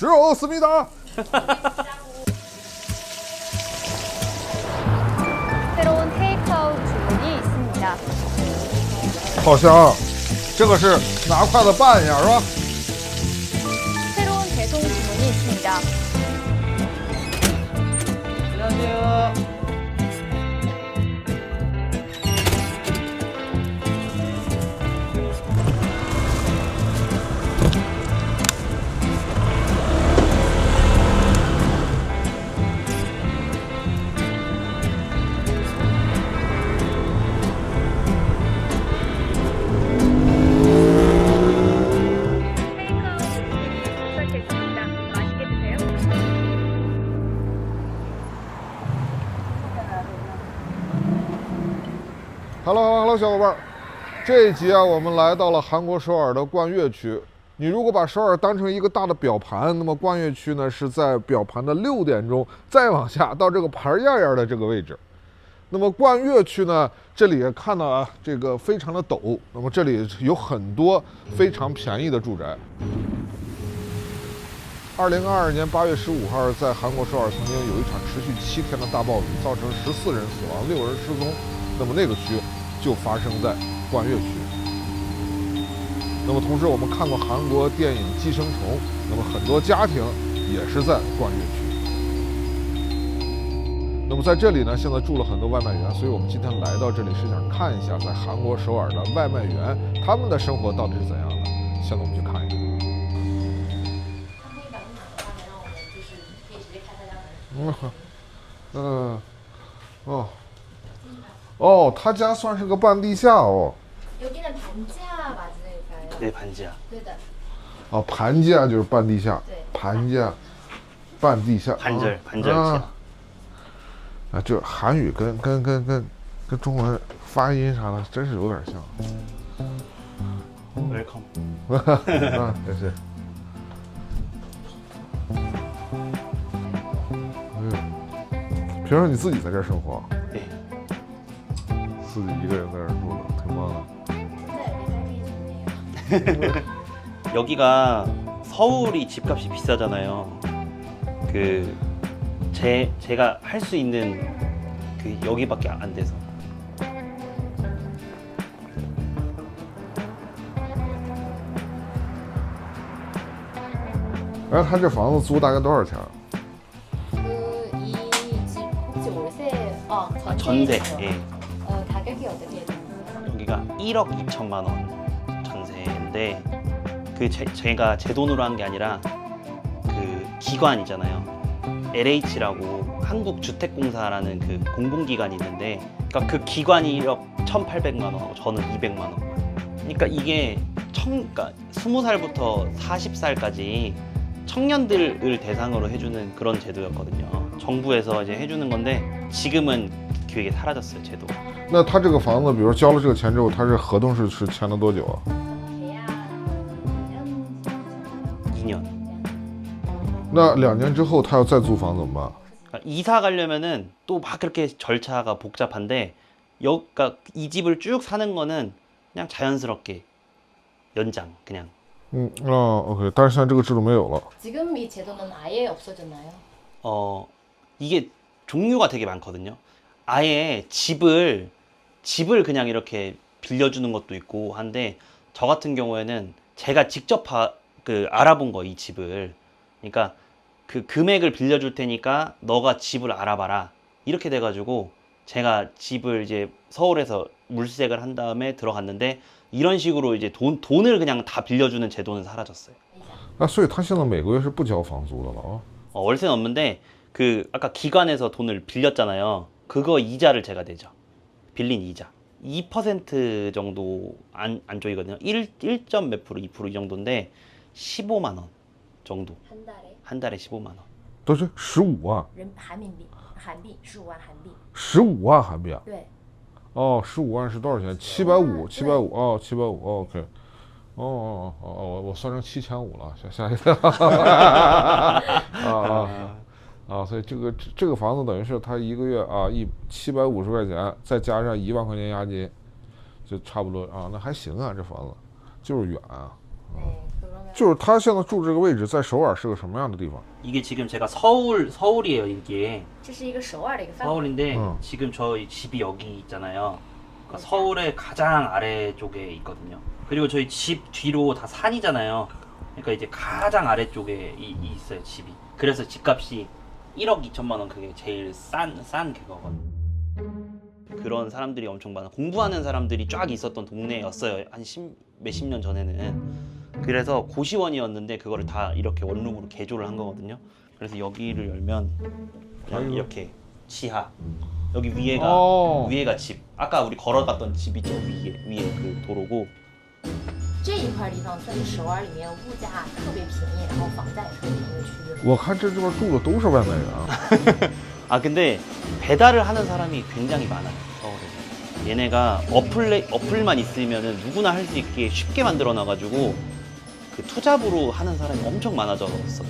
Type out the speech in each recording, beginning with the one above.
좋습니다. 새로운 테이크아웃 주문이 있습니다. 好香，这个是拿筷子拌一下是吧？ 새로운 배송 주문이 있습니다. 안녕하세요. 테이크아웃 주문이 도착했습니다. 맛있게 드세요. Hello，小伙伴，这一集啊，我们来到了韩国首尔的冠岳区。你如果把首尔当成一个大的表盘，那么冠岳区呢是在表盘的6点钟，再往下到这个盘沿沿的这个位置。那么冠岳区呢，这里也看到啊，这个非常的陡。那么这里有很多非常便宜的住宅。2022年8月15号，在韩国首尔曾经有一场持续7天的大暴雨，造成14人死亡，6人失踪。那么那个区就发生在冠岳区。那么同时我们看过韩国电影《寄生虫》，那么很多家庭也是在冠岳区。那么在这里呢，现在住了很多外卖员，所以我们今天来到这里是想看一下在韩国首尔的外卖员他们的生活到底是怎样的。现在我们去看一看。哦，他家算是个半地下哦。 여기는 반지하 맞을까요? 네, 반지하. 对的. 어, 반지하 就是半地下. 네. 반지하, 半地下. 반절, 반절 지하. 啊，这韩语跟中文发音啥的，真是有点像。 웰컴. 啊，谢谢。平时你自己在这儿生活？ 네. 自己一个人在这儿住的，挺棒的。 진짜 여기 살기 좋네요. 여기가 서울이 집값이 비싸잖아요. 제가 할 수 있는 여기밖에 안 돼서. 哎，他这房子租大概多少钱？ 이 집 혹시 월세 전세. 전세죠? 예. 가격이 어떻게 되나요? 여기가 1억 2천만 원 전세인데 제가 제 돈으로 한 게 아니라 기관이잖아요. LH라고 한국주택공사라는 공공기관이 있는데, 그러니까 그 기관이 1억 1,800만 원, 저는 200만 원. 그러니까 이게 그러니까 20살부터 40살까지 청년들을 대상으로 해주는 그런 제도였거든요. 정부에서 이제 해주는 건데 지금은 그게 사라졌어요, 제도. 那他这个房子，比如交了这个钱之后，他是合同是签了多久啊？ 계약 2년. 那2年之后他要再租房怎么办？ 그러니까 이사 가려면은 또 막 그렇게 절차가 복잡한데, 그러니까 이 집을 쭉 사는 거는 그냥 자연스럽게 연장 그냥. OK， 但是现在这个制度没有了。 지금 이 제도는 아예 없어졌나요? 이게 종류가 되게 많거든요. 아예 집을 그냥 이렇게 빌려주는 것도 있고 한데, 저 같은 경우에는 제가 직접 알아본 거, 이 집을. 그러니까 그 금액을 빌려줄 테니까 너가 집을 알아봐라, 이렇게 돼가지고 제가 집을 이제 서울에서 물색을 한 다음에 들어갔는데, 이런 식으로 이제 돈을 그냥 다 빌려주는 제도는 사라졌어요. 那所以他现在每个月是不交房租的了啊？ 월세는 없는데 아까 기관에서 돈을 빌렸잖아요. 그거 이자를 제가 내죠. 빌린 이자 2% 정도 안쪽이거든요. 1점 몇 프로, 2% 이 정도인데 15만 원 정도. 한 달에? 한 달에 15만 원. 都是15万， 한민비, 한비, 15만 한비. 15万韩币啊？对. 哦，15万是多少钱？750，750哦，750哦 ，OK。我算成7500了，吓一跳。所以这个房子等于是他一个月啊750块钱，再加上1万块钱押金，就差不多啊，那还行啊，这房子就是远啊。 네, 그러면 就是他现在住这个位置在首尔是个什么样的地方？ 이게 지금 제가 서울이에요, 이게. 这是一个首尔的一个范围。 서울인데 어. 지금 저희 집이 여기 있잖아요. 그러니까 서울의 가장 아래 쪽에 있거든요. 그리고 저희 집 뒤로 다 산이잖아요. 그러니까 이제 가장 아래 쪽에 있어요, 집이. 그래서 집값이 1억 2천만 원 그게 제일 싼 그거거든요. 그런 사람들이 엄청 많아. 공부하는 사람들이 쫙 있었던 동네였어요. 한 몇십 년 전에는. 그래서 고시원이었는데 그거를 다 이렇게 원룸으로 개조를 한 거거든요. 그래서 여기를 열면 그냥 아이고. 이렇게 지하. 여기 위에가 어. 위에가 집. 아까 우리 걸어갔던 집이 저 위에 그 도로고. 这一块地方算是首尔里面物价特别便宜，然后房价也特别便宜的区域。我看这边住的都是外卖员啊。 아 근데 배달을 하는 사람이 굉장히 많아요, 서울에서. 얘네가 어플만 있으면은 누구나 할 수 있게 쉽게 만들어 놔가지고 그 투잡으로 하는 사람이 엄청 많아졌어요.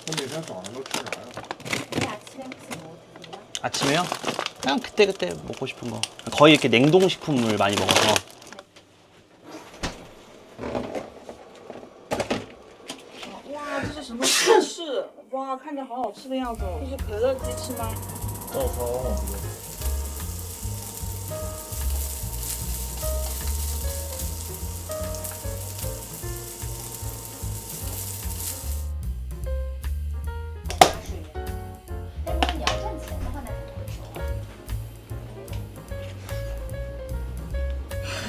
那每天早上都吃啥呀？ 아침에요? 그냥 그때 먹고 싶은 거. 거의 이렇게 냉동식품을 많이 먹어서. 哇，这是什么芝士？哇，看着好好吃的样子哦。这是可乐鸡翅吗？照烧。 但如果你要赚钱的话，那肯定会首尔。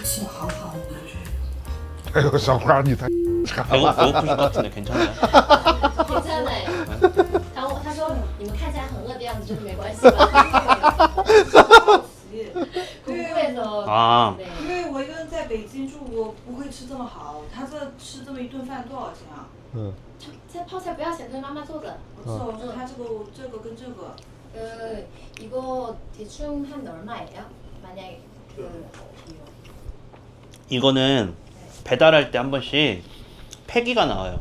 吃的好好，我感觉。哎呦，小花你太馋了。 배고프실 것 같은데 괜찮아요? 挺真的。他说你们看起来很饿的样子，真的没关系吧？不会的。 아 对。因为我一个人在北京住，我不会吃这么好。他这吃这么一顿饭多少钱啊？嗯，这泡菜不要钱，这是妈妈做的。我知道，我说他这个跟这个，이거 대충 한 얼마예요? 만약에 이거는 배달할 때 한 번씩 폐기가 나와요.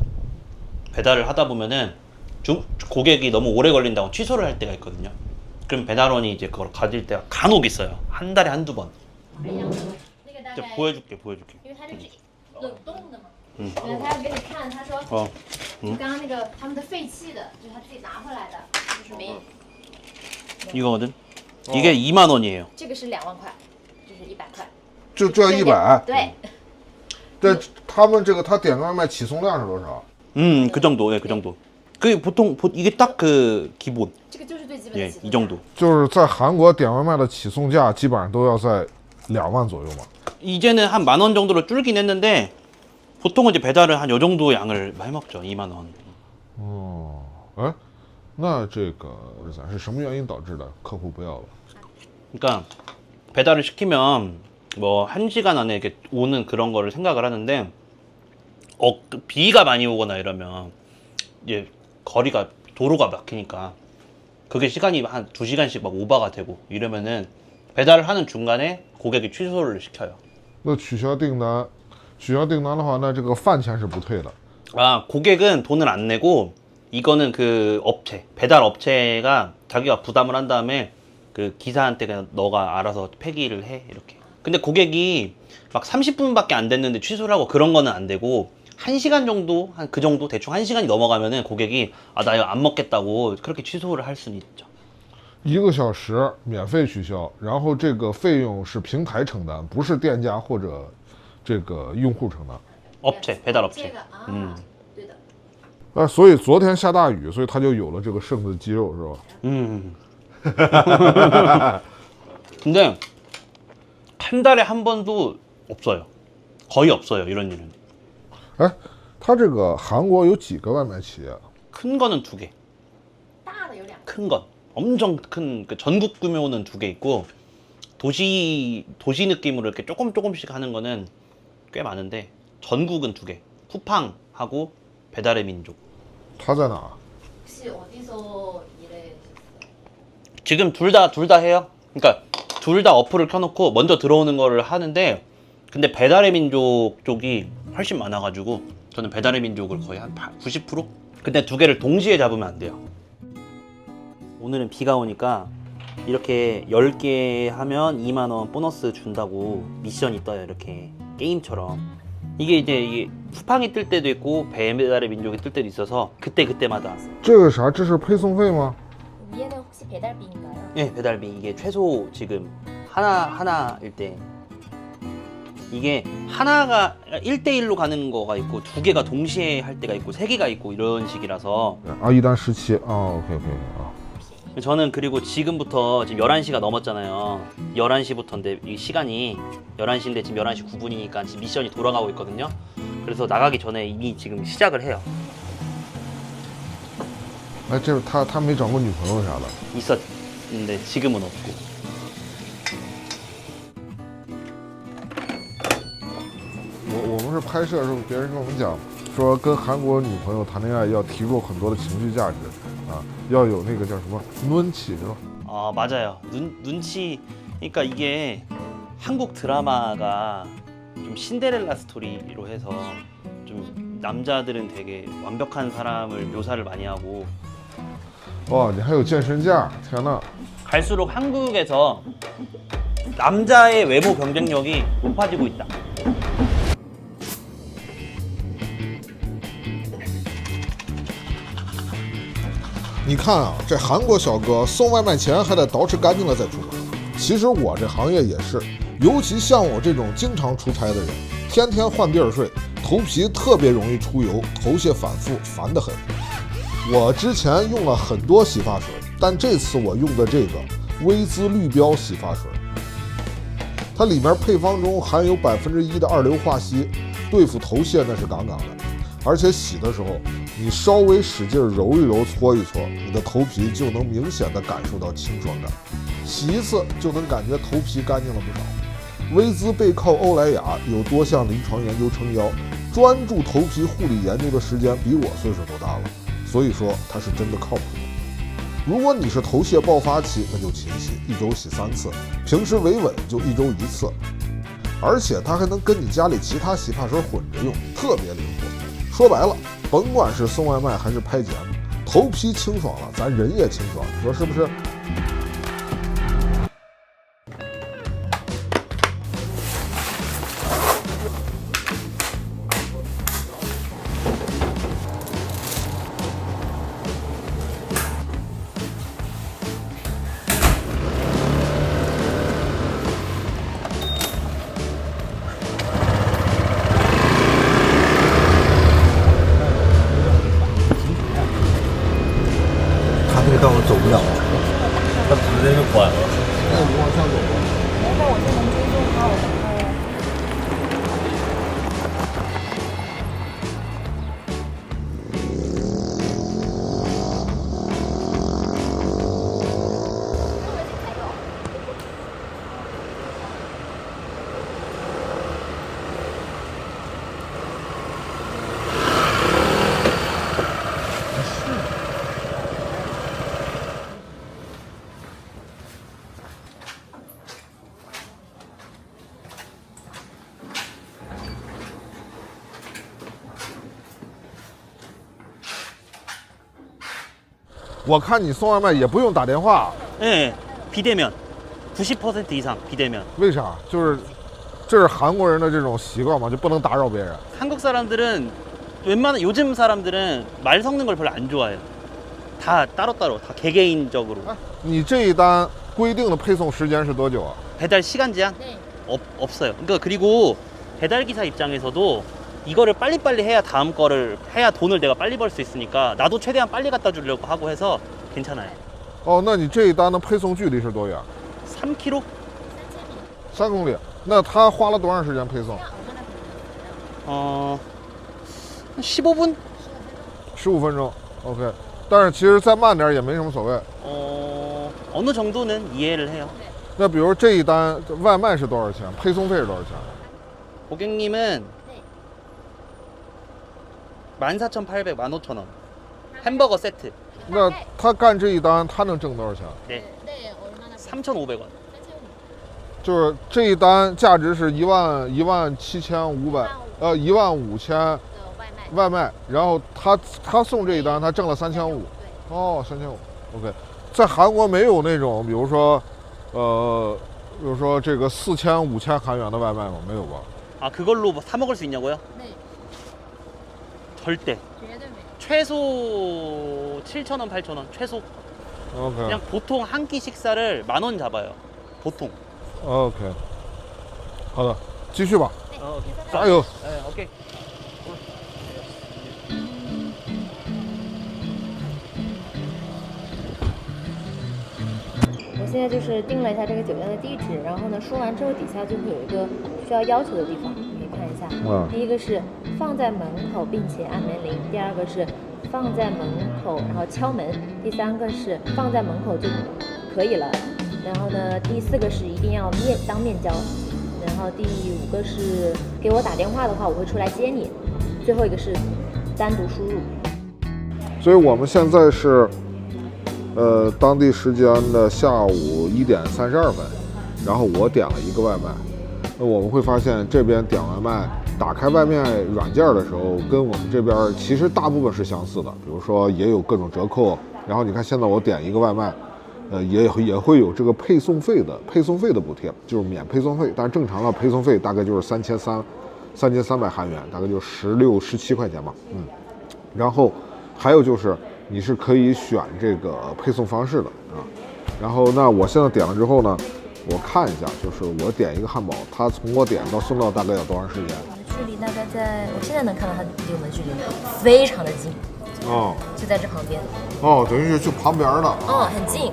배달을 하다 보면은 고객이 너무 오래 걸린다고 취소를 할 때가 있거든요. 그럼 배달원이 이제 그걸 가질 때가 간혹 있어요. 한 달에 한두 번. 那个大 이제 概， 보여줄게. 因为它就是冷冻的嘛。嗯他要给你看，他说 어. 就刚刚那个他们的废弃的，就是他自己拿回来的，就是没。 이거거든. 이게 2만 원이에요. 这个是2万块，就是100块。就要100。对，这他们这个他点个外卖起送量是多少？ 그 정도. 예, 그 정도. 그 보통 이게 딱 그 기본. 这个就是最基本的 예, 起送 이 价 정도. 就是在韩国点外卖的起送价基本上都要在2万左右嘛。 이제는 한 10,000원 정도로 줄긴 했는데 보통은 이제 배달을 한 요 정도 양을 많이 먹죠. 2만 원. 哦，哎，那这个日咱是什么原因导致的？客户不要了？ 그러니까 배달을 시키면 뭐 1시간 안에 이렇게 오는 그런 거를 생각을 하는데 비가 많이 오거나 이러면 이제 거리가 도로가 막히니까 그게 시간이 한 2시간씩 막 오버가 되고 이러면은 배달을 하는 중간에 고객이 취소를 시켜요. 那取消订单的话，那这个饭钱是不退的。 아, 고객은 돈을 안 내고 이거는 그 배달 업체가 자기가 부담을 한 다음에 그 기사한테 그냥 너가 알아서 폐기를 해 이렇게. 근데 고객이 막 30분밖에 안 됐는데 취소를 하고 그런 거는 안 되고 1시간 정도 한 그 정도 대충 1시간이 넘어가면은 고객이 아 나 이거 안 먹겠다고 그렇게 취소를 할 수는 있죠. 1个小时免费取消，然后这个费用是平台承担，不是店家或者这个用户承担。 업체, 배달 这 업체. 个啊，对的。所以昨天下大雨，所以他就有了这个剩的鸡肉，是吧？ 근데 한 달에 한 번도 없어요. 거의 없어요. 이런 일은. 哎，他这个韩国有几个外卖企业？ 큰 거는 2개. 大的有2个。 큰 건. 엄청 큰 그 전국 규모는 2개 있고 도시 느낌으로 이렇게 조금씩 하는 거는 꽤 많은데 전국은 2개. 쿠팡하고 배달의 민족. 他在哪？ 혹시 어디서 일해? 지금 둘 다 해요. 그러니까 둘 다 어플을 켜놓고 먼저 들어오는 거를 하는데 근데 배달의 민족 쪽이 훨씬 많아가지고 저는 배달의 민족을 거의 한 90%? 근데 2개를 동시에 잡으면 안 돼요. 오늘은 비가 오니까 이렇게 10개 하면 2만 원 보너스 준다고 미션이 떠요. 이렇게 게임처럼. 이게 쿠팡이 뜰 때도 있고 배달의 민족이 뜰 때도 있어서 그때마다. 这个啥？这是配送费吗？ 위에는 혹시 배달비인가요? 예, 배달비. 이게 최소 지금 하나일 때 이게 하나가 1대1로 가는 거가 있고 2개가 동시에 할 때가 있고 3개가 있고 이런 식이라서 啊，一单17啊，OK OK 啊。 저는 그리고 지금부터 지금 11시가 넘었잖아요. 11시부터인데 이 시간이 11시인데 지금 11시 9분이니까 지금 미션이 돌아가고 있거든요. 그래서 나가기 전에 이미 지금 시작을 해요. 哎，这他没找过女朋友啥的？ 있었는데 지금은 없고. 我们是拍摄的时候，别人跟我们讲说，跟韩国女朋友谈恋爱要提供很多的情绪价值啊，要有那个叫什么눈치是吧？ 맞아요. 눈치. 그러니까 이게 한국 드라마가 좀 신데렐라 스토리로 해서 좀 남자들은 되게 완벽한 사람을 묘사를 많이 하고 哇，你还有健身架，天呐！ 갈수록 한국에서 남자의 외모 경쟁력이 높아지고 있다. 你看啊，这韩国小哥送外卖前还得捯饬干净了再出门。其实我这行业也是，尤其像我这种经常出差的人，天天换地儿睡，头皮特别容易出油，头屑反复，烦得很。我之前用了很多洗发水，但这次我用的这个薇姿绿标洗发水，它里面配方中含有1%的二硫化硒，对付头屑那是杠杠的。而且洗的时候，你稍微使劲揉一揉、搓一搓，你的头皮就能明显的感受到清爽感。洗一次就能感觉头皮干净了不少。薇姿背靠欧莱雅有多项临床研究撑腰，专注头皮护理研究的时间比我岁数都大了，所以说它是真的靠谱。如果你是头屑爆发期，那就勤洗，1周洗3次；平时维稳就1周1次。而且它还能跟你家里其他洗发水混着用，特别灵活。说白了，甭管是送外卖还是拍节目，头皮清爽了，咱人也清爽，你说是不是？他这个道路走不了啊，他直接就拐了。那你往下走吧。那我就能追踪他，我的拍。我看你送外卖也不用打电话， 네, 비대면 90% 이상 비대면. 为啥？就是这是韩国人的这种习惯嘛，就不能打扰别人。 한국 사람들은 웬만한 요즘 사람들은 말 섞는 걸 별로 안 좋아해요. 다 따로따로, 다 개개인적으로. 哎，你这一单规定的配送时间是多久啊？ 배달 시간 제한 네. 없어요. 그러니까 그리고 배달 기사 입장에서도 이거를 빨리빨리 해야 다음 거를 해야 돈을 내가 빨리 벌 수 있으니까 나도 최대한 빨리 갖다 주려고 하고 해서 괜찮아요. 哦，那你这一单的配送距离是多远？ 3km? 3公里。那他花了多长时间配送？ 한 15분? 15分钟。OK。但是其实再慢点也没什么所谓。 어느 정도는 이해를 해요. 那比如这一单外卖是多少钱？配送费是多少钱？ 고객님은 14,800, 15,000원. 햄버거 세트. 那他干这一单他能挣多少钱？ 네, 네, 얼마나 3,500원. 就是这一单价值是17500，15000的外卖外卖，然后他送这一单他挣了3500。对，哦，3500。OK，在韩国没有那种，比如说这个4000、5000韩元的外卖吗？没有吧？ 아 그걸로 뭐 사 먹을 수 있냐고요? 네. 절대. 최소 7,000원, 8,000원 최소. OK 그냥 보통 한 끼 식사를 10,000원 잡아요. 보통. OK， 好的，继续吧， 오케이. 加油！ 네, 오케이. 我现在就是定了一下这个酒店的地址，然后呢，说完之后底下就会有一个需要要求的地方，你可以看一下。第一个是放在门口并且按门铃，第二个是放在门口然后敲门，第三个是放在门口就可以了，然后呢，第四个是一定要当面交，然后第五个是给我打电话的话，我会出来接你，最后一个是单独输入。所以我们现在是。当地时间的下午1点32分，然后我点了一个外卖。那我们会发现这边点外卖，打开外卖软件的时候，跟我们这边其实大部分是相似的。比如说也有各种折扣，然后你看现在我点一个外卖，也会有这个配送费的补贴，就是免配送费。但是正常的配送费大概就是3300韩元，大概就16、17块钱吧。然后还有就是。你是可以选这个配送方式的啊，然后那我现在点了之后呢，我看一下，就是我点一个汉堡，它从我点到送到大概要多长时间？距离大概我现在能看到它离我们距离非常的近，就在这旁边。等于是就旁边的。很近，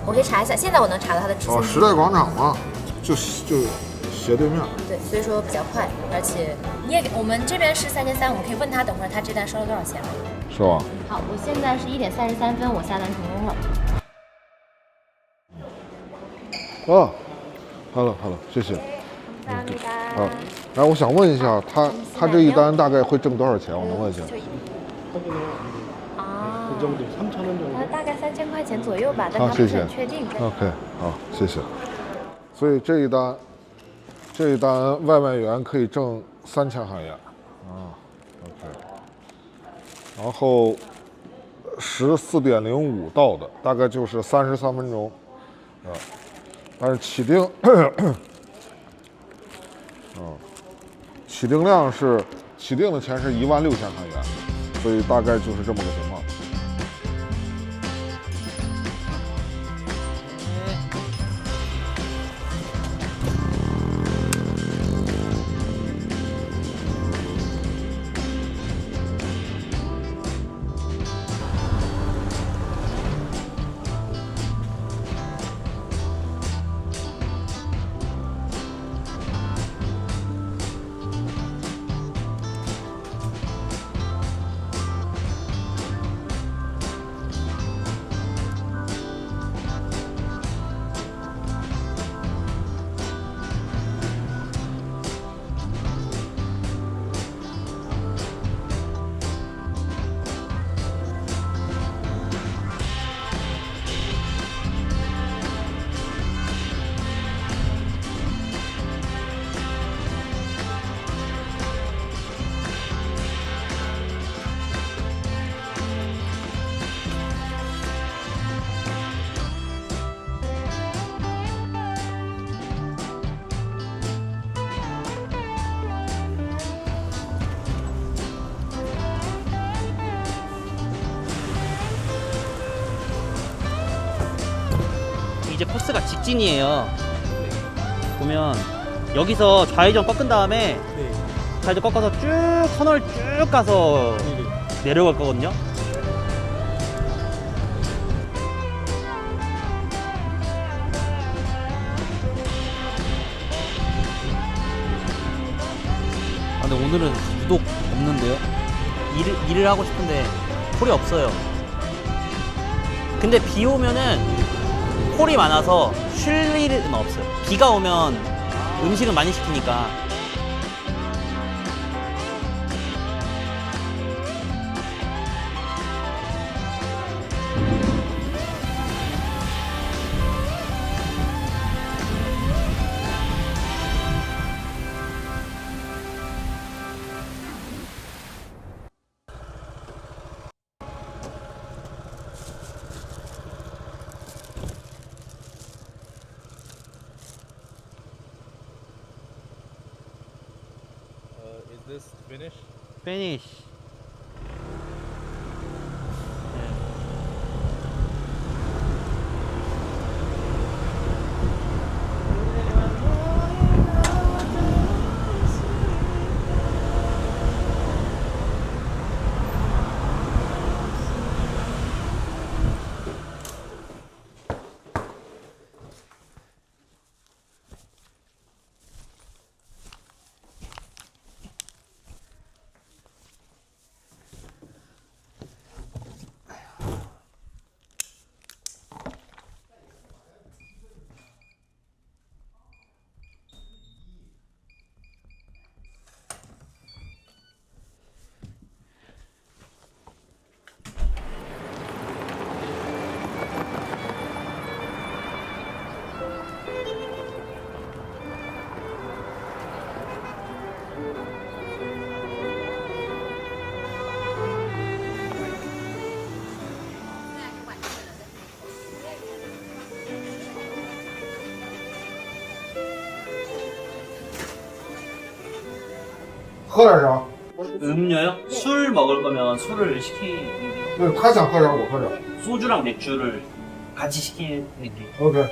我可以查一下，现在我能查到它的尺寸。时代广场嘛，就斜对面。对，所以说比较快，而且我们这边是3300，我们可以问他等会儿他这单收了多少钱。是吧？好，我现在是1点33分，我下单成功了。好了，谢谢。然后我想问一下，他这一单大概会挣多少钱？我能问一下？大概3000块钱左右吧，但他不是很确定。OK， 好，谢谢。所以这一单外卖员可以挣3000韩元。OK。然后14点05到的，大概就是33分钟，但是起订，起订量是起订的钱是16000韩元，所以大概就是这么个情况。이제 코스가 직진이에요. 보면 여기서 좌회전 꺾은 다음에 좌회전 꺾어서 쭉 터널 쭉 가서 내려갈 거거든요. 근데 오늘은 유독 없는데요? 일을 하고 싶은데 콜이 없어요. 근데 비 오면은 콜이 많아서 쉴 일은 없어요. 비가 오면 음식을 많이 시키니까. this finish? Finish.喝点啥？ 음료요? 술 먹을 거면 술을 시키는 对他想喝啥我喝啥。 소주랑 맥주를 같이 시키는 게 OK，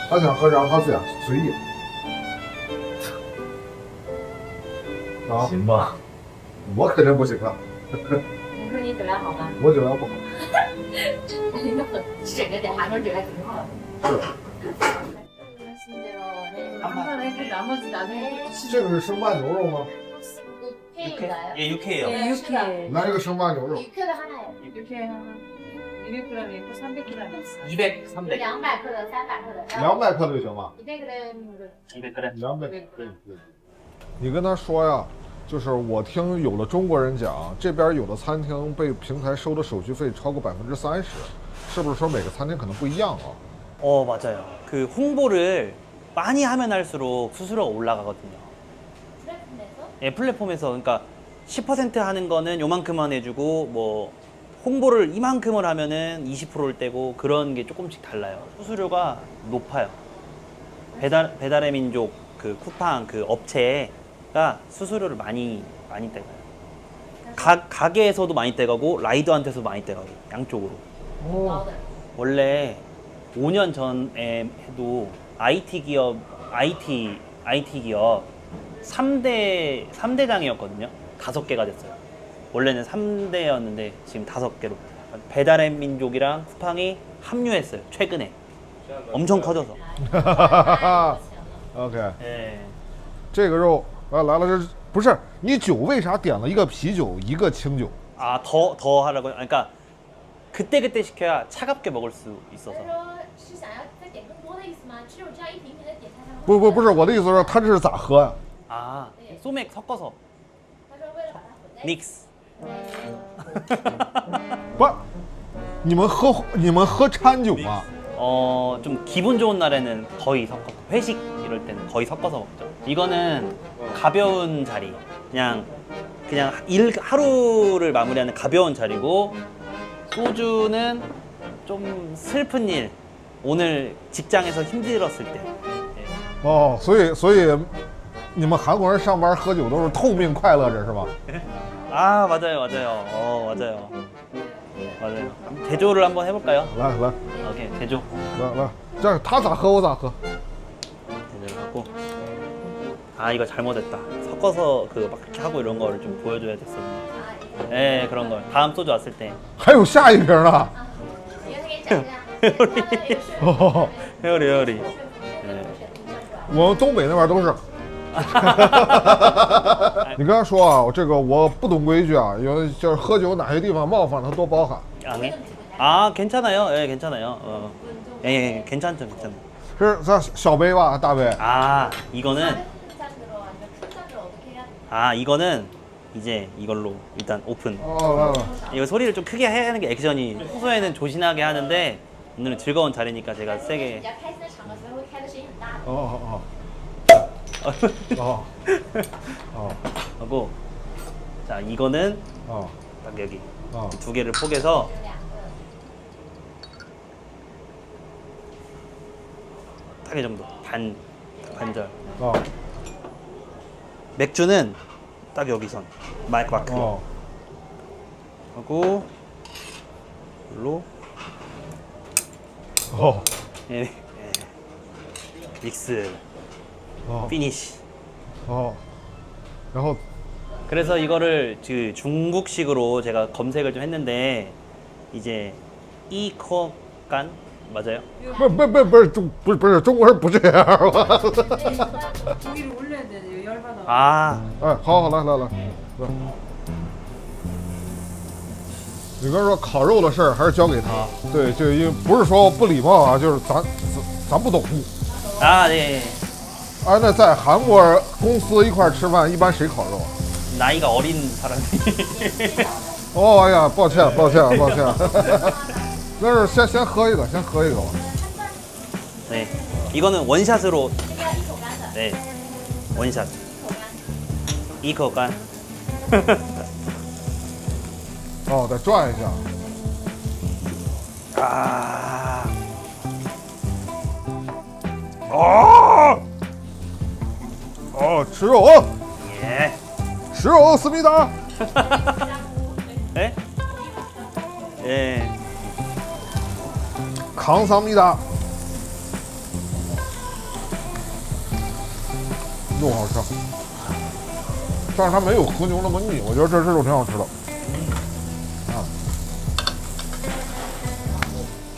他想喝啥他自己随意。啊，行吧。我肯定不行啊，你说你酒量好吗？我酒量不好。整个在韩国酒量挺好的。是。 这个是生拌牛肉吗？ 육회? 예, 육회예요. 육회. 来一个生拌牛肉。 육회도 하나예요. 이렇게 하나 200g 있고 300g 있어. 200, 300. 200克的、300克的， 200克就行吗？ 200g 200g. 200可以。你跟他说呀，就是我听有的中国人讲，这边有的餐厅被平台收的手续费超過30%，是不是说每个餐厅可能不一样啊？ 맞아요. 그 홍보를 많이 하면 할수록 수수료가 올라가거든요. 플랫폼에서 예, 플랫폼에서 그러니까 10% 하는 거는 요만큼만 해주고 뭐 홍보를 이만큼을 하면은 20%를 떼고 그런 게 조금씩 달라요. 수수료가 높아요. 배달의 민족 그 쿠팡 그 업체가 수수료를 많이 떼가요. 가게에서도 많이 떼가고 라이더한테서 많이 떼가고 양쪽으로. 高的。 원래 5년 전에 해도 IT 기업 3대장이었거든요. 5개가 됐어요. 원래는 3대였는데 지금 5개로. 배달의 민족이랑 쿠팡이 합류했어요. 최근에. 엄청 커져서. OK， 예. 这个肉来了，这不是你酒为啥点了一个啤酒一个清酒？ 아, 더 하라고요? 그러니까 그때 시켜야 차갑게 먹을 수 있어서. 他说是想要再点更多的意思吗？只有这样一瓶瓶的点才能。不是我的意思是，他这是咋喝呀？ 아, 소맥 섞어서 他说为了把它混在一起。 믹스. 不是，你们喝掺酒吗？ 좀 기분 좋은 날에는 거의 섞어서 회식 이럴 때는 거의 섞어서 먹죠. 이거는 가벼운 자리, 그냥 하루를 마무리하는 가벼운 자리고, 소주는 좀 슬픈 일, 오늘 직장에서 힘들었을 때. 哦，所以你们韩国人上班喝酒都是痛并快乐着是吧？ 아, 맞아요. 제조를 한번 해볼까요? 来， 오케이, 제조. 这样他咋喝我咋喝。 제조를 하고. 아, 이거 잘못했다. 섞어서 그 막 이렇게 하고 이런 거를 좀 보여줘야 됐었는데. 네, 그런 걸. 다음 소주 왔을 때. 还有下一瓶呢。你让他给你讲一下。哦， 회오리. 我们东北那边都是。你刚才说啊，这个我不懂规矩啊，有就是喝酒哪些地方冒犯他多包涵。 아, 괜찮아요. 예, 괜찮아요. 예, 괜찮죠. 是咱小杯吧，大杯？ 아, 이거는 잔으로 아니면 큰 잔으로 어떻게 해야 돼? 아, 이거는 이제 이걸로 일단 오픈. 哦， 이거 소리를 좀 크게 해야 하는 게 액션이. 평소에는 조신하게 하는데 오늘은 즐거운 자리니까 제가 比 세게. 较开心的场合，所以会开的声音很大的。哦， 하고, 자, 이거는 딱 여기 두 개를 포개서 有两个。 딱 이 정도 반절. 哦， 맥주는 딱 여기선 마이크 마크 하고 이걸로 예, 예. 믹스 피니시. 然后 그래서 이거를 그 중국식으로 제가 검색을 좀 했는데 이제 이커간 맞아요? 不是中国人不这样吧？ 고기를 올려야 돼. 열받아. 아 哎，好，来，来。你跟他说烤肉的事儿还是交给他。对，就因为不是说不礼貌啊，就是咱不懂。 아, 네. 哎，那在韩国公司一块儿吃饭，一般谁烤肉？ 나이가 어린 사람이. 哦，哎呀，抱歉。那是先喝一个，先喝一个吧。 네. 이거는 원샷으로. 要一口干的， 네. 원샷. 이커간. 哦，再转一下。 아. 吃肉， 예. 吃肉，思密达。 예? 예. 감사합니다。肉好吃，但是它没有和牛那么腻，我觉得这肉挺好吃的。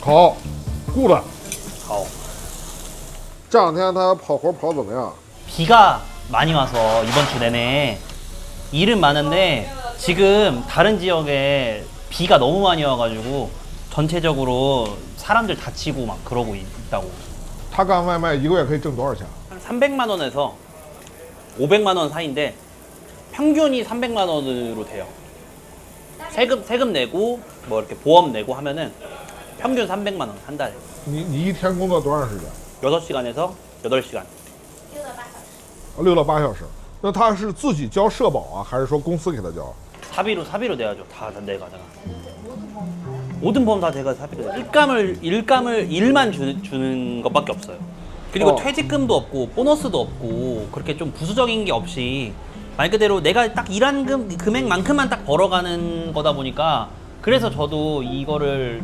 好，good。 好. 这两天他跑活跑得怎么样？ 비가 많이 와서 이번 주 내내 일은 많은데 지금 다른 지역에 비가 너무 많이 와가지고 전체적으로 사람들 다치고 막 그러고 있다고. 他干外卖一个月可以挣多少钱？ 한 300만 원에서 500만 원 사이인데 평균이 300만 원으로 돼요. 세금 내고 뭐 이렇게 보험 내고 하면은 평균 300만 원 한 달에. 你一天工作多长时间？ 6시간에서 8시간. 6到8小时。那他是自己交社保啊，还是说公司给他交？ 사비로 내야죠. 다 내가. 모든 보험 다 제가 사비로 내요. 일만 주는 것밖에 없어요. 그리고 퇴직금도 없고 보너스도 없고 그렇게 좀 부수적인 게 없이 말 그대로 내가 딱 일한 금액만큼만 딱 벌어가는 거다 보니까 그래서 저도 이거를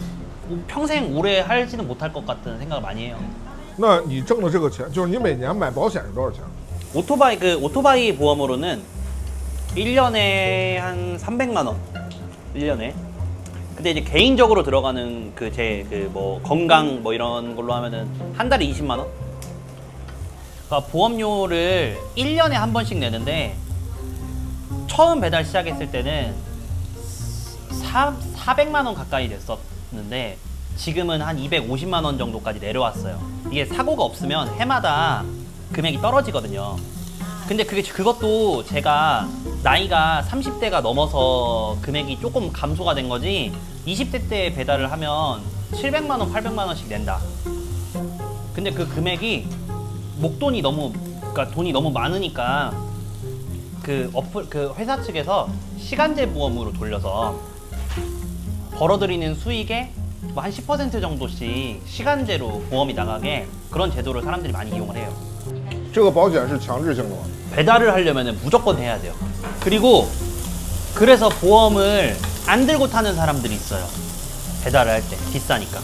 평생 오래 하지는 못할 것 같은 생각을 많이 해요. 那你挣的这个钱，就是你每年买保险是多少钱？ 오토바이 보험으로는 1년에 한 300만 원. 1년에. 근데 이제 개인적으로 들어가는 제 뭐 건강 뭐 이런 걸로 하면은 한 달에 20만 원. 그러니까 보험료를 1년에 한 번씩 내는데 처음 배달 시작했을 때는 400만 원 가까이 냈었는데 지금은 한 250만 원 정도까지 내려왔어요. 이게 사고가 없으면 해마다 금액이 떨어지거든요. 근데 그것도 제가 나이가 30대가 넘어서 금액이 조금 감소가 된 거지 20대 때 배달을 하면 700만 원, 800만 원씩 낸다. 근데 그 금액이 목돈이 그러니까 돈이 너무 많으니까 그 회사 측에서 시간제 보험으로 돌려서 벌어들이는 수익의 뭐 한 10% 정도씩 시간제로 보험이 나가게 그런 제도를 사람들이 많이 이용을 해요. 这个保险是强制性的吗？ 배달을 하려면 무조건 해야 돼요. 그리고 그래서 보험을 안 들고 타는 사람들이 있어요. 배달을 할 때 비싸니까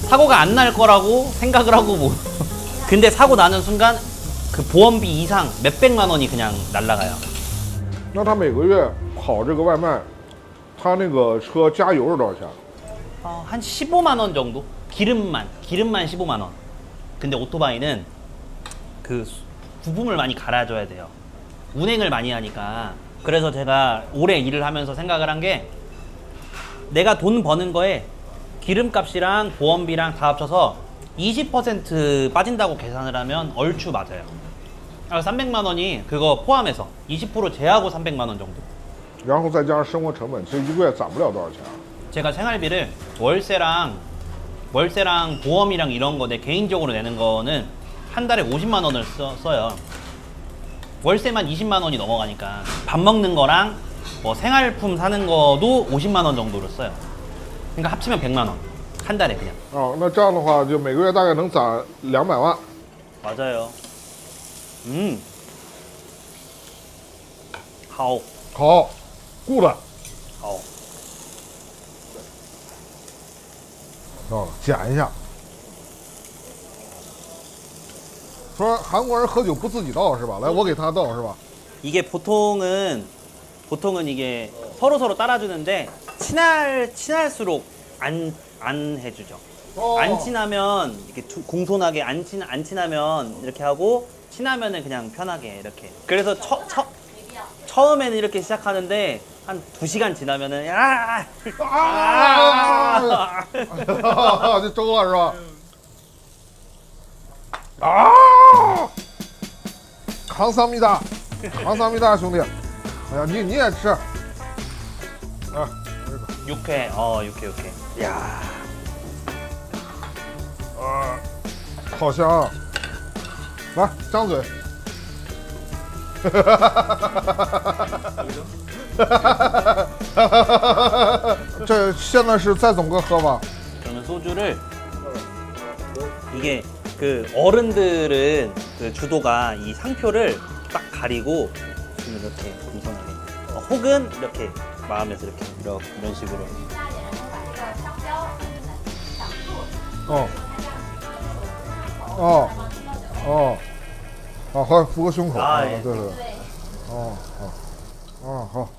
사고가 안 날 거라고 생각을 하고 뭐 근데 사고 나는 순간 그 보험비 이상 몇백만 원이 그냥 날라가요. 那他每个月跑这个外卖，他那个车加油是多少钱？ 한 15만 원 정도? 기름만 15만 원. 근데 오토바이는 그 부품을 많이 갈아줘야 돼요. 운행을 많이 하니까. 그래서 제가 오래 일을 하면서 생각을 한 게 내가 돈 버는 거에 기름값이랑 보험비랑 다 합쳐서 20% 빠진다고 계산을 하면 얼추 맞아요. 300만 원이 그거 포함해서 20% 제하고 300만 원 정도. 然后再加上生活成本，其实一个月攒不了多少钱。 제가 생활비를 월세랑 보험이랑 이런 거 내 개인적으로 내는 거는 한 달에 50만 원을 써요. 월세만 20만 원이 넘어가니까 밥 먹는 거랑 뭐 생활품 사는 거도 50만 원 정도를 써요. 그러니까 합치면 100만 원. 한 달에 그냥. 那这样的话，就每个月大概能攒200万。 맞아요. 好好，good。好，到了，剪一下。说韩国人喝酒不自己倒是吧？来，我给他倒是吧？ 이게 보통은 이게 서로 따라주는데 친할수록 안 해주죠. 안 친하면 이렇게 공손하게 안 친하면 이렇게 하고 친하면은 그냥 편하게 이렇게. 그래서 처음에는 이렇게 시작하는데 한 2시간 지나면은就周了是吧？啊！감사합니다，감사합니다兄弟。哎呀，你也吃。啊，这个。 육회, 육회. 야, 好香啊！来，张嘴。这现在是再怎么个喝法？ 그러면 소주를 이게 그 어른들은 그 주도가 이 상표를 딱 가리고 이렇게 공손하게 혹은 이렇게 마음에서 이렇게 이런 식으로 大一点，然后把这个商标挡住，哦这样哦往上哦，啊，好，扶个胸口。啊对对对。对，哦好，哦好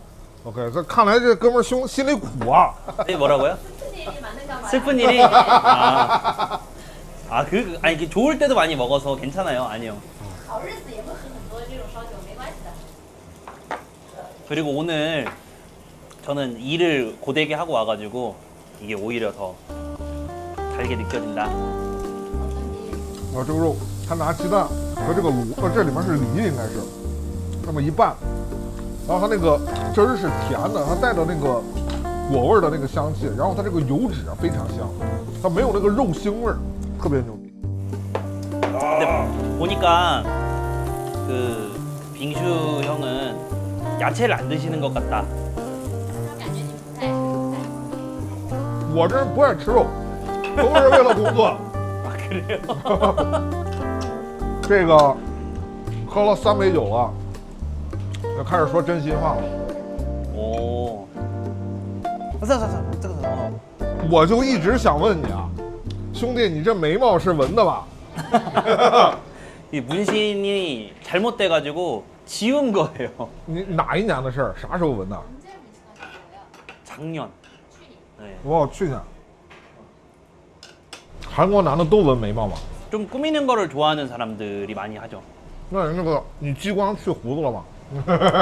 ，OK，这看来这哥们儿心里苦啊。 네, 뭐라고요? 슬픈 일이 많으니까 말이야. 슬픈 일이? 아니 좋을 때도 많이 먹어서 괜찮아요. 아니요. 好日子也会喝很多这种烧酒，没关系的。 그리고 오늘 저는 일을 고되게 하고 와가지고 이게 오히려 더 달게 느껴진다. 啊，这个肉，他拿鸡蛋和这个卤，这里面是梨，应该是，那么一拌，然后它那个汁儿是甜的，它带着那个果味儿的那个香气，然后它这个油脂啊非常香，它没有那个肉腥味儿，特别牛逼。 근데 보니까 그 빙슈 형은 야채를 안 드시는 것 같다. 感觉你不太蔬菜。我这人不爱吃肉，都是为了工作。 아 그래요? 这个喝了3杯酒了，就开始说真心话了。 오. 我就一直想问你啊，兄弟，你这眉毛是纹的吧？ 이 문신이 잘못돼가지고 지운 거예요. 你哪一年的事儿？啥时候纹的？ 작년. 네. 我去年。韩国男的都纹眉毛吗？ 좀 꾸미는 거를 좋아하는 사람들이 많이 하죠. 那那个你激光去胡子了吗？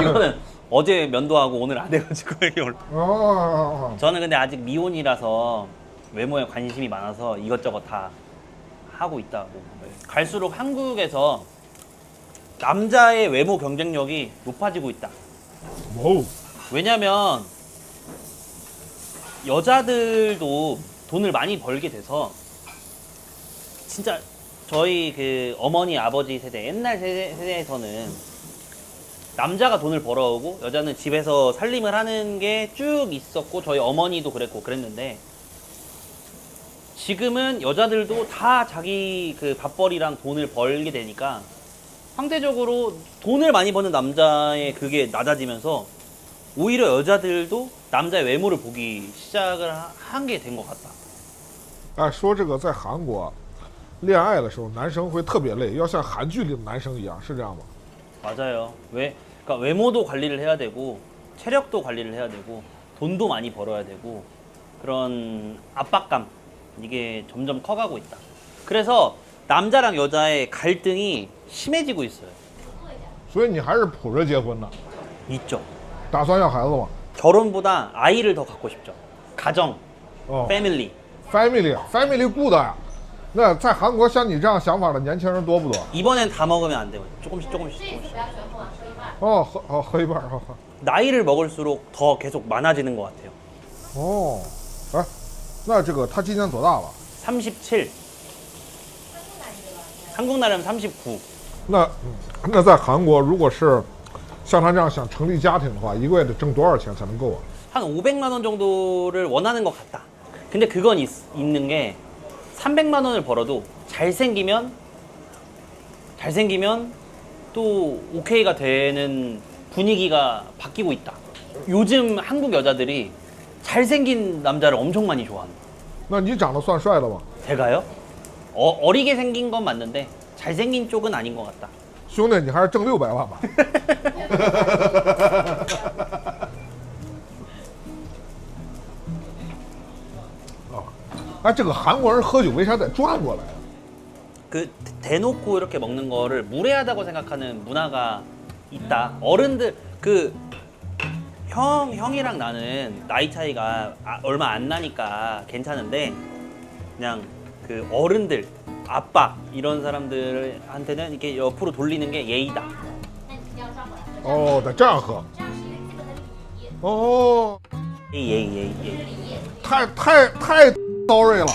이거는 어제 면도하고 오늘 안 해가지고 이게 올라. 哦， 저는 근데 아직 미혼이라서 외모에 관심이 많아서 이것저것 다 하고 있다고. 갈수록 한국에서 남자의 외모 경쟁력이 높아지고 있다. 哦， 왜냐면 여자들도 돈을 많이 벌게 돼서 진짜 저희 그 어머니 아버지 세대 옛날 세대에서는 남자가 돈을 벌어오고 여자는 집에서 살림을 하는 게 쭉 있었고 저희 어머니도 그랬는데 지금은 여자들도 다 자기 그 밥벌이랑 돈을 벌게 되니까 상대적으로 돈을 많이 버는 남자의 그게 낮아지면서 오히려 여자들도 남자의 외모를 보기 시작을 한 게 된 것 같다. 哎，说这个在韩国恋爱的时候，男生会特别累，要像韩剧里的男生一样，是这样吗？ 맞아요. 그러니까 외모도 관리를 해야 되고 체력도 관리를 해야 되고 돈도 많이 벌어야 되고 그런 압박감 이게 점점 커가고 있다. 그래서 남자랑 여자의 갈등이 심해지고 있어요. 所以你还是普着结婚的， 있죠. 打算要孩子吗？ 결혼보다 아이를 더 갖고 싶죠. 가정, 哦 패밀리. family good 呀。那在韩国像你这样想法的年轻人多不多？ 이번엔 다 먹으면 안 돼요. 조금씩 这 조금씩 一次 조금씩. 不要全喝完，喝一半。哦，喝一半，好。 나이를 먹을수록 더 계속 많아지는 것 같아요. 哦，哎，那这个他今年多大了？ 37. 한국 나름 39. 那在韩国，如果是像他这样想成立家庭的话，一个月得挣多少钱才能够啊？ 한 500만 원 정도를 원하는 것 같다. 근데 그건 있는 게 300만 원을 벌어도 잘생기면 또 오케이가 되는 분위기가 바뀌고 있다. 요즘 한국 여자들이 잘생긴 남자를 엄청 많이 좋아한다. 那你长得算帅的吗？ 제가요? 어리게 생긴 건 맞는데 잘생긴 쪽은 아닌 것 같다. 兄弟，你还是挣600万吧。哦，哎，这个韩国人喝酒为啥得转过来啊？ 그 대놓고 이렇게 먹는 거를 무례하다고 생각하는 문화가 있다. 어른들 그 형이랑 나는 나이 차이가 얼마 안 나니까 괜찮은데 그냥 그 어른들 아빠 이런 사람들한테는 이렇게 옆으로 돌리는 게 예의다. 那你肯定要转过来，哦，得这样喝。这样是一个基本的礼仪， 哦， 예의. 这是礼仪。太 sorry 了。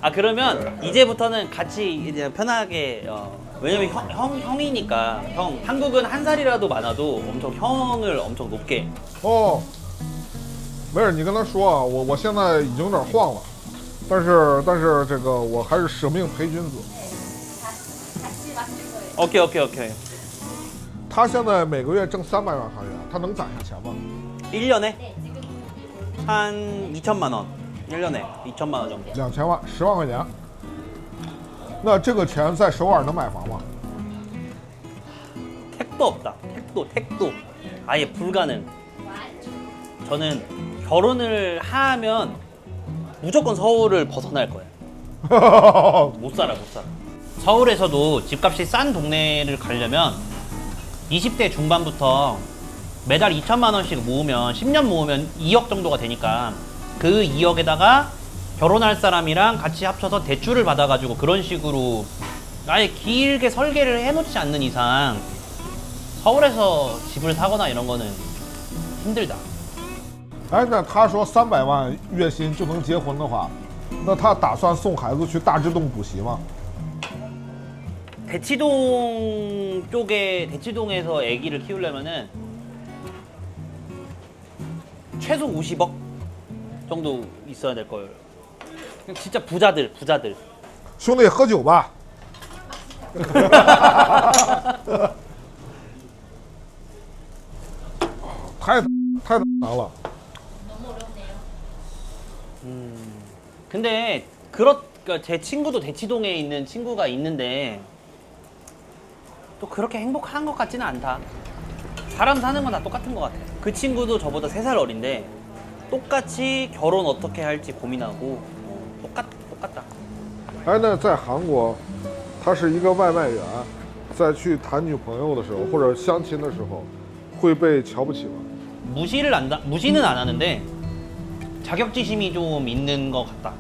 아 그러면 이제부터는 같이 이제 편하게 왜냐면 형이니까 형 한국은 한 살이라도 많아도 엄청 형을 엄청 높게 哦，没事，你跟他说啊，我现在已经有点晃了，但是这个我还是舍命陪君子。 오케이. 他现在每个月挣300万韩元，他能攒下钱吗？ 1년에 한 2천만 원 1년에 2천만 원 정도 2000万，10万块钱。那这个钱在首尔能买房吗？ 택도 없다 택도 아예 불가능 저는 결혼을 하면 무조건 서울을 벗어날 거예요 못 살아 서울에서도 집값이 싼 동네를 가려면 20대 중반부터 매달 2천만 원씩 모으면 10년 모으면 2억 정도가 되니까 그 2억에다가 결혼할 사람이랑 같이 합쳐서 대출을 받아가지고 그런 식으로 아예 길게 설계를 해놓지 않는 이상 서울에서 집을 사거나 이런 거는 힘들다. 哎，那他说300万月薪就能结婚的话，那他打算送孩子去大智洞补习吗？ 대치동 쪽에 대치동에서 아기를 키우려면은 최소 50억 정도 있어야 될 거예요. 진짜 부자들. 兄弟，喝酒吧。太难了。 근데 그러니까 제 친구도 대치동에 있는 친구가 있는데 또 그렇게 행복한 것 같지는 않다. 사람 사는 건 다 똑같은 것 같아. 그 친구도 저보다 3살 어린데 똑같이 결혼 어떻게 할지 고민하고 똑같다. 哎，那在韩国，他是一个外卖员，在去谈女朋友的时候或者相亲的时候，会被瞧不起吗？ 무시는 안 하는데 자격지심이 좀 있는 것 같다.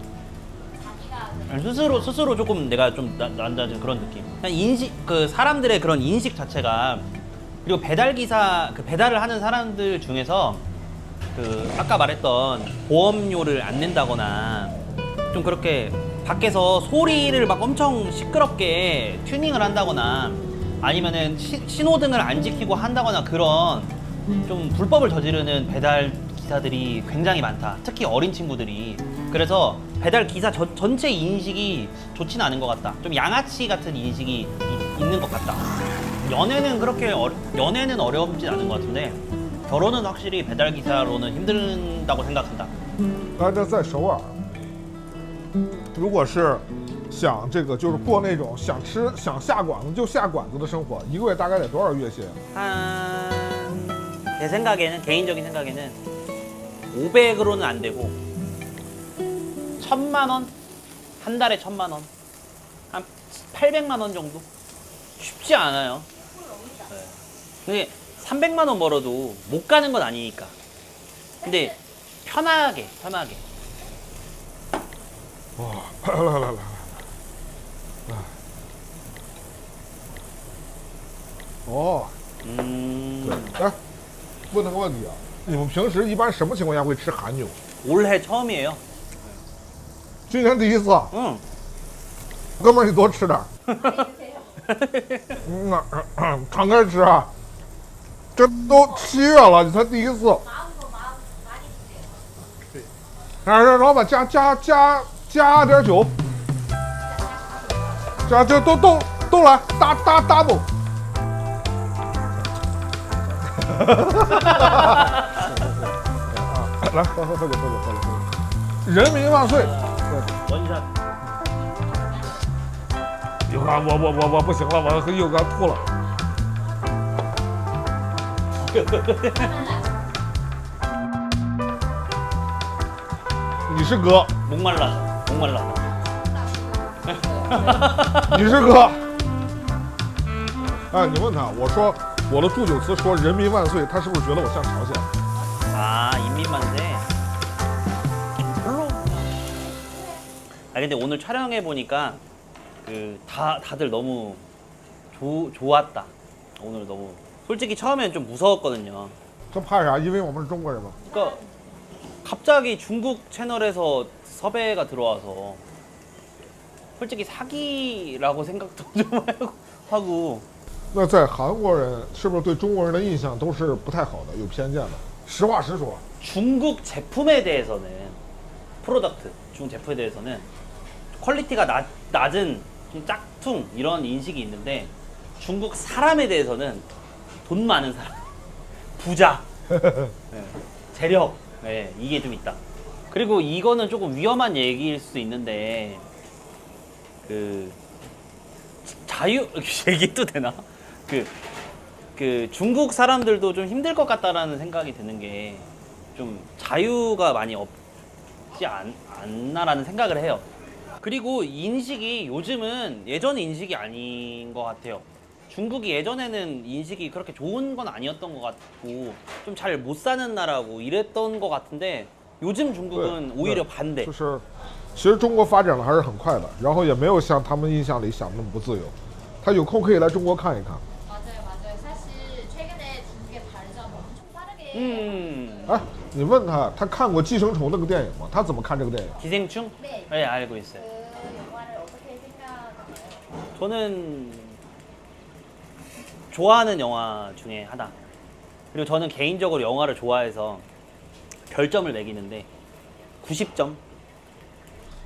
스스로 조금 내가 좀 낮아진 그런 느낌. 그냥 인식 그 사람들의 그런 인식 자체가 그리고 배달 기사 그 배달을 하는 사람들 중에서 그 아까 말했던 보험료를 안 낸다거나 좀 그렇게 밖에서 소리를 막 엄청 시끄럽게 튜닝을 한다거나 아니면은 신호등을 안 지키고 한다거나 그런 좀 불법을 저지르는 배달 기사들이 굉장히 많다. 특히 어린 친구들이. 그래서 배달 기사 전체 인식이 좋지는 않은 것 같다. 좀 양아치 같은 인식이 있는 것 같다. 연애는 그렇게 연애는 어렵진 않은 것 같은데 결혼은 확실히 배달 기사로는 힘든다고 생각한다. 但是在首尔，如果是想这个就是过那种想下馆子就下馆子的生活，一个月大概得多少月薪？ 제 생각에는 개인적인 생각에는 500으로는 안 되고 1,000만 원? 한 달에 1,000만 원? 한 800만 원 정도? 쉽지 않아요. 근데 300만 원 벌어도 못 가는 건 아니니까. 근데 편하게. 哇，来，哦，对，哎，问个问题啊，你们平时一般什么情况下会吃韩牛？ 올해 처음이에요. 今年第一次。 응. 哥们儿，你多吃点儿。敞开吃啊！这都7月了，你才第一次。让老板加点酒，加这都来，double。来，喝酒。人民万岁！ 원샷. 又干我不行了，我又干吐了。你是哥， 목말라. 你是哥。哎，你问他，我说我的祝酒词说人民万岁，他是不是觉得我像朝鲜？ 아, 인민만세. 별로. 아, 근데 오늘 촬영해 보니까 다들 너무 좋았다. 오늘 너무 솔직히 처음엔 좀 무서웠거든요. 这怕啥？因为我们是中国人嘛。 그러니까 갑자기 중국 채널에서 섭외가 들어와서 솔직히 사기라고 생각도 좀 하고. 那在韩国人是不是对中国人的印象都是不太好的，有偏见的？实话实说。 중국 제품에 대해서는 프로덕트, 중국 제품에 대해서는 퀄리티가 낮은 좀 짝퉁 이런 인식이 있는데 중국 사람에 대해서는 돈 많은 사람, 부자, 네, 재력, 네, 이게 좀 있다. 그리고 이거는 조금 위험한 얘기일 수 있는데 자유 얘기도 되나? 중국 사람들도 좀 힘들 것 같다라는 생각이 드는 게 좀 자유가 많이 없지 않나라는 생각을 해요. 그리고 인식이 요즘은 예전 인식이 아닌 것 같아요. 중국이 예전에는 인식이 그렇게 좋은 건 아니었던 것 같고 좀 잘 못 사는 나라고 이랬던 것 같은데 요즘 중국은 오히려 반대. 就是其实中国发展的还是很快的，然后也没有像他们印象里想的那么不自由。他有空可以来中国看一看。 맞아요. 사실 최근에 중국의 발전은 엄청 빠르게. 哎，你问他，他看过《寄生虫》那个电影吗？他怎么看这个电影？ 기생충? 네. 네, 알고 있어요. 그 영화를 어떻게 생각하나요? 저는 좋아하는 영화 중에 하나. 그리고 저는 개인적으로 영화를 좋아해서 별점을 매기는데 90점.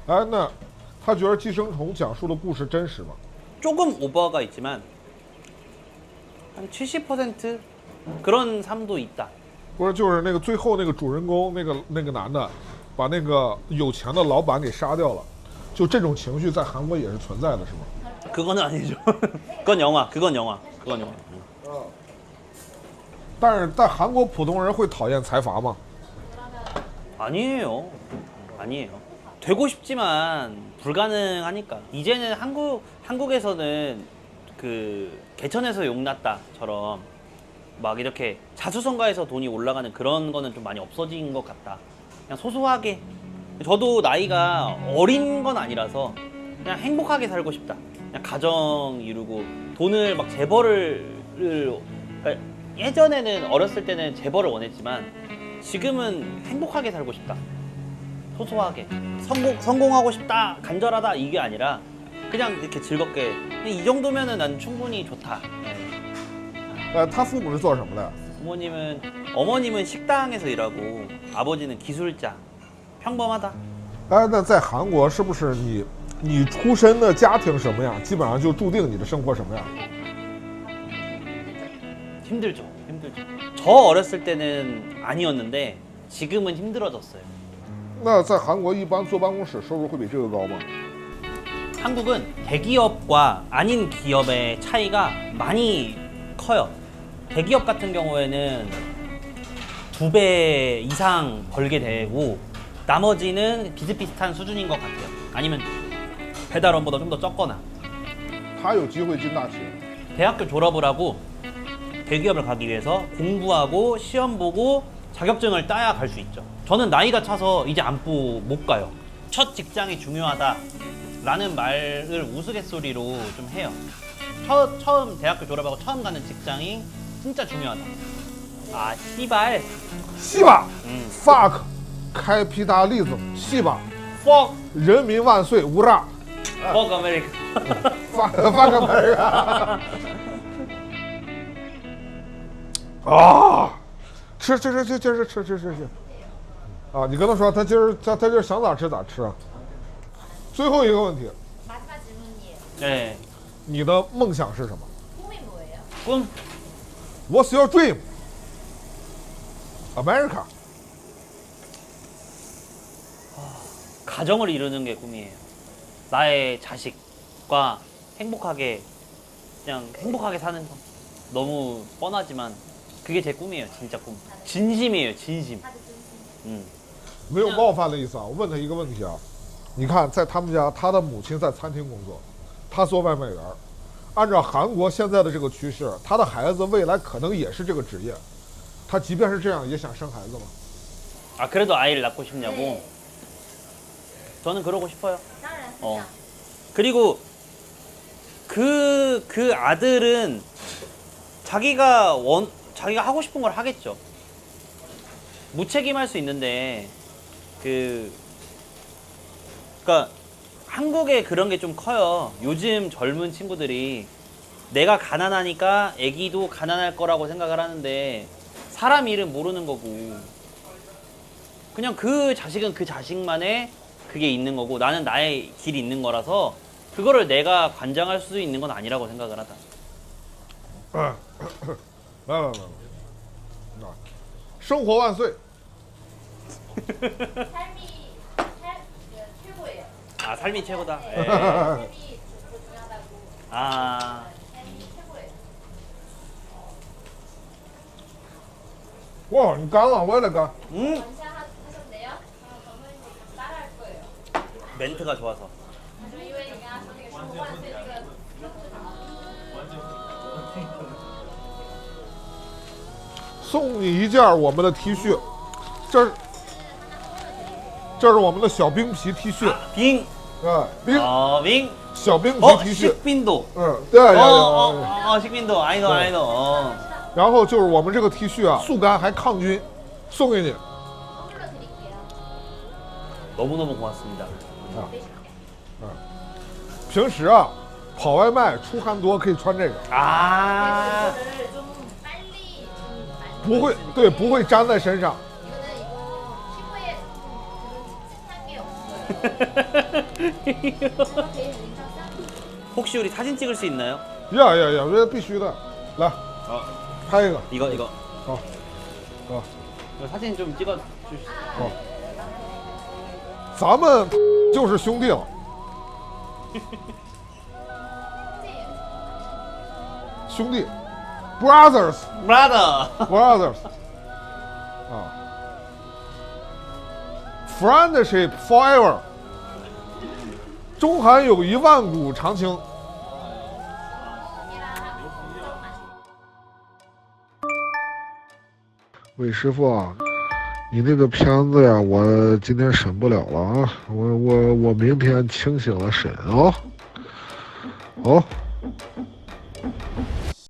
哎，那他觉得《寄生虫》讲述的故事真实吗？ 조금 오버가 있지만 한 70% 그런 삶도 있다. 不是，就是那个最后那个主人公那个男的，把那个有钱的老板给杀掉了，就这种情绪在韩国也是存在的，是吗？ 그건 아니죠. 그건 영화. 但是在韩国普通人会讨厌财阀吗？ 아니에요. 되고 싶지만 불가능하니까. 이제는 한국에서는 개천에서 용났다처럼 막 이렇게 자수성가해서 돈이 올라가는 그런 거는 좀 많이 없어진 것 같다. 그냥 소소하게. 저도 나이가 어린 건 아니라서 그냥 행복하게 살고 싶다. 그냥 가정 이루고 돈을 막 그러니까 예전에는 어렸을 때는 재벌을 원했지만 지금은 행복하게 살고 싶다. 소소하게 성공하고 싶다, 간절하다 이게 아니라 그냥 이렇게 즐겁게 이 정도면은 난 충분히 좋다. 네. 他父母是做什么的？ 어머님은 식당에서 일하고 아버지는 기술자. 평범하다. 哎，那在韩国是不是你出身的家庭什么样，基本上就注定你的生活什么样？ 힘들죠. 저 어렸을 때는 아니었는데 지금은 힘들어졌어요. 那在韩国一般坐办公室收入会比这个高吗？ 한국은 대기업과 아닌 기업의 차이가 많이 커요. 대기업 같은 경우에는 2배 이상 벌게 되고 나머지는 비슷비슷한 수준인 것 같아요. 아니면 배달원보다 좀 더 적거나. 他有机会进大学。 대학교 졸업을 하고 대기업을 가기 위해서 공부하고 시험 보고 자격증을 따야 갈 수 있죠. 저는 나이가 차서 이제 못 가요. 첫 직장이 중요하다라는 말을 우스갯소리로 좀 해요. 처음 대학교 졸업하고 처음 가는 직장이 진짜 중요하다. 아, 씨발. 西吧，fuck，开皮达例子，西吧 fuck 人民万岁，乌拉 fuck America. ，fuck America。啊，吃。啊，你跟他说，他今儿想咋吃咋吃啊。最后一个问题， 마지막 질문이에요. 네. 你的梦想是什么 꿈이 뭐예요? 꿈.？What's your dream？ America. 가정을 이루는 게 꿈이에요. 나의 자식과 행복하게 그냥 행복하게 사는 거. 너무 뻔하지만 그게 제 꿈이에요. 진짜 꿈. 진심이에요. 진심. 没有冒犯的意思啊，我问他一个问题啊，你看在他们家，他的母亲在餐厅工作，他做外卖员，按照韩国现在的这个趋势，他的孩子未来可能也是这个职业，他即便是这样也想生孩子吗？ 아 그래도 아이를 낳고 싶냐고? 저는 그러고 싶어요. 그리고 그 아들은 자기가 하고 싶은 걸 하겠죠. 무책임할 수 있는데 그러니까 한국에 그런 게 좀 커요. 요즘 젊은 친구들이 내가 가난하니까 애기도 가난할 거라고 생각을 하는데 사람 일은 모르는 거고 그냥 그 자식은 그 자식만의 그게 있는 거고 나는 나의 길이 있는 거라서 그거를 내가 관장할 수 있는 건 아니라고 생각을 하다. 来，生活万岁！ 최고예요. 아 삶이 최고다. 예. 삶이 중요하다고. 아 삶이 최고예요. 哇，你干了，我也得干。 음 하셨네요. 저는 따라할 거예요. 멘트가 좋아서. 因为你刚刚说那个生活万岁这个。 送你一件我们的 T 恤，这是我们的小冰皮 T 恤， 빙. 冰 빙. 小冰皮 T 恤， 식빈도. 对， 식빈도. 아이노. 然后就是我们这个 T 恤啊，速干还抗菌，送给你。 너무너무 고맙습니다. 平时啊，跑外卖出汗多可以穿这个， 아.不会不会粘在身上。 혹시 우리 사진 찍을 수 있나요? 呀，这必须的，来，拍一个。 이거. 이거 사진 좀 찍어 주시. 咱们就是兄弟了。兄弟 ，brothers， Brother. 啊 ，friendship forever， 中韩友谊万古长青。魏师傅啊，你那个片子呀，我今天审不了了啊，我明天清醒了审啊。好。